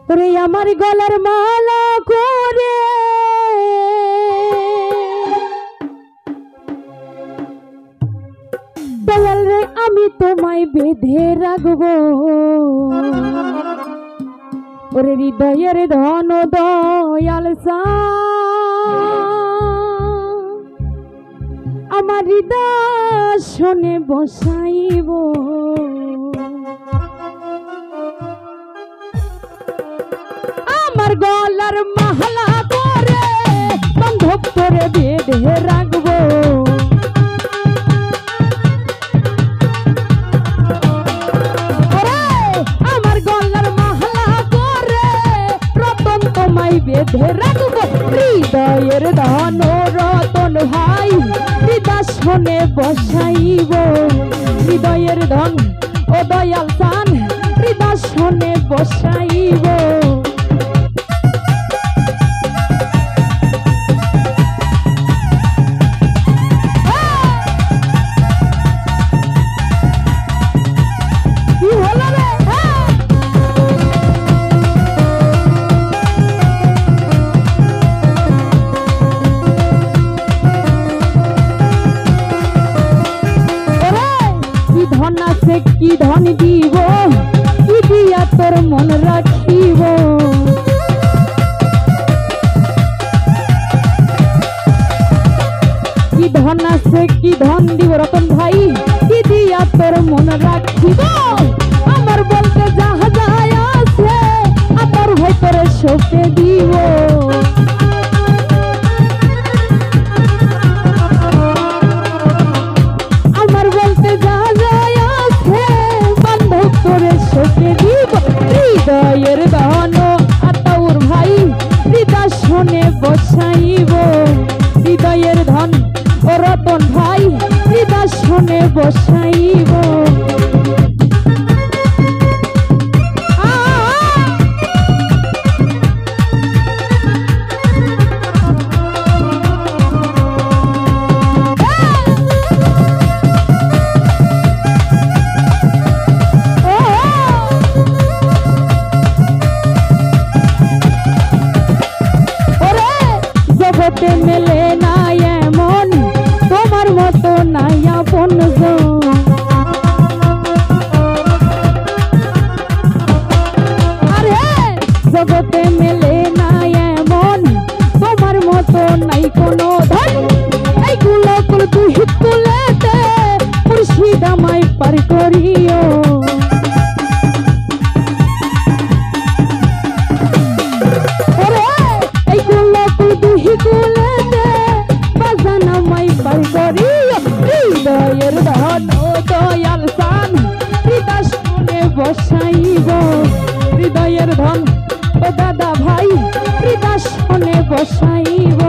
ওরে আমার গলার মালা করে দয়াল রে আমি তোমায় বেঁধে রাখবো ওরে হৃদয়ের ধন দয়াল আমার হৃদয় শোনে বসাইব আমার গলার মালা করে বন্ধক করে বেঁধে রাখবো আমার গলার মালা করে রতন তোমায় বেঁধে রাখবো হৃদয়ের ধন রতন ভাই হৃদয় শোনে বসাইব হৃদয়ের ধন ও দয়াল চান হৃদয় শোনে বসাইব কি ধন দিব কি দিয়া তোর মন রাখিব কি ধন আছে কি ধন দিব রতন ভাই কি দিয়া তোর মন রাখিব আমার বলতে যাহা যায় আছে আমার ভাই তোরে সপে দিব আমার বলতে যাহা যায় আছে বান্ধব তোরে সপে দিব হৃদয়ের ধন আতাউর ভাই হৃদয় শোনে বসাইব হৃদয়ের ধন ও রতন ভাই হৃদয় শোনে বসাইব মেলে না এমন তোমার মতো নাই আপন আরে জগতে মেলে না এমন তোমার মতো নাই কোনো ধন এই কুলকুল তুই তুলেতে মুর্শিদ আমায় পার করিও হৃদয়ের ধন ও দয়াল চান হৃদয় শোনে বসাইব হৃদয়ের ধন ও দাদা ভাই হৃদয় শোনে বসাইব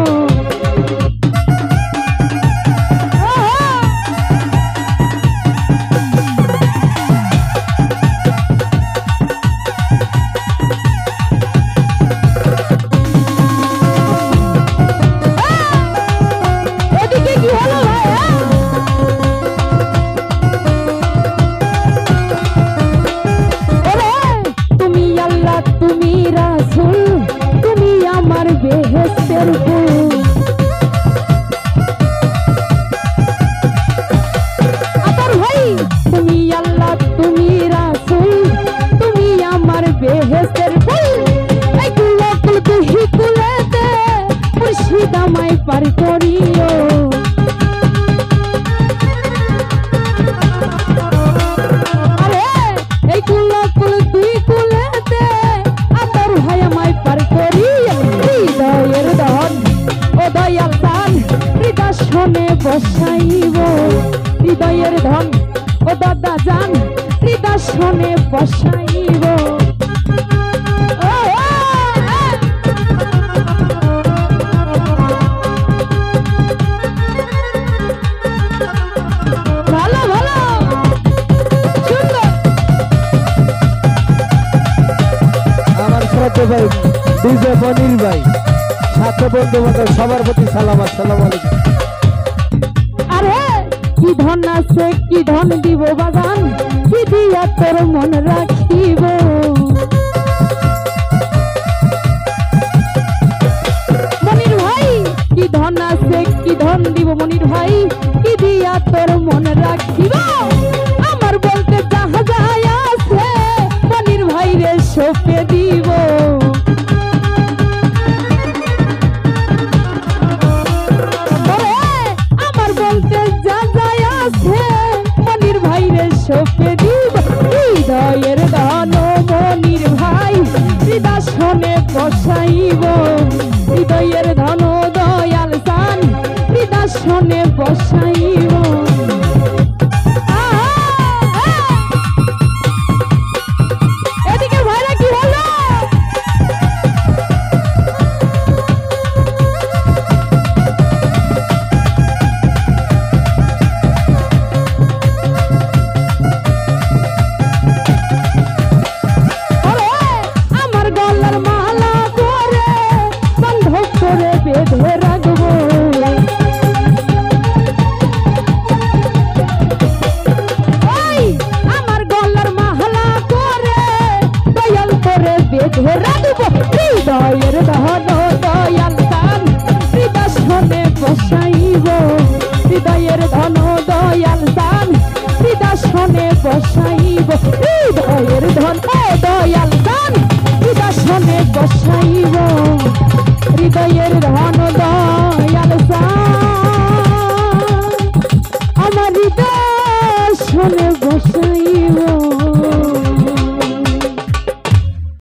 বেহেশতের ফুল আতর ভাই তুমি আল্লাহ তুমি রাসূল তুমি আমার বেহেশতের ফুল এই কুলকুল দুহি কুলেতে মুর্শিদ আমায় পার করিও আরে এই কুলকুল দুই কুলেতে আতর ভাই আমায় পার করিও হৃদয়ের ধন ও দয়াল চান হৃদয় শোনে বসাইব হৃদয়ের ধন ও দাদা জান হৃদয় শোনে বসাইব ভালো ভালো সুন্দর আমার শ্রদ্ধা ভাই ডিজে মনির ভাই সাথে বন্ধু বান্ধব সবার প্রতি সালাম আসসালামু আলাইকুম আরে কি ধন আছে কি ধন দিব বাগান কি দিয়া তোর মন রাখিব ধন মনির ভাই হৃদাসনে বসাইব হৃদয়ের ধন দয়াল চান হৃদাসনে বসাইব এদিকে ভাইরা কি হলো বেঁধে রাখবো আমার গলার মালা করে দয়াল করে বেঁধে রাখবো হৃদয়ের ধন দয়াল দান হৃদাসনে বসাইব হৃদয়ের ধন দয়াল দান হৃদাসনে বসাইব হৃদয়ের ধন দয়াল দান হৃদাসনে বসাইব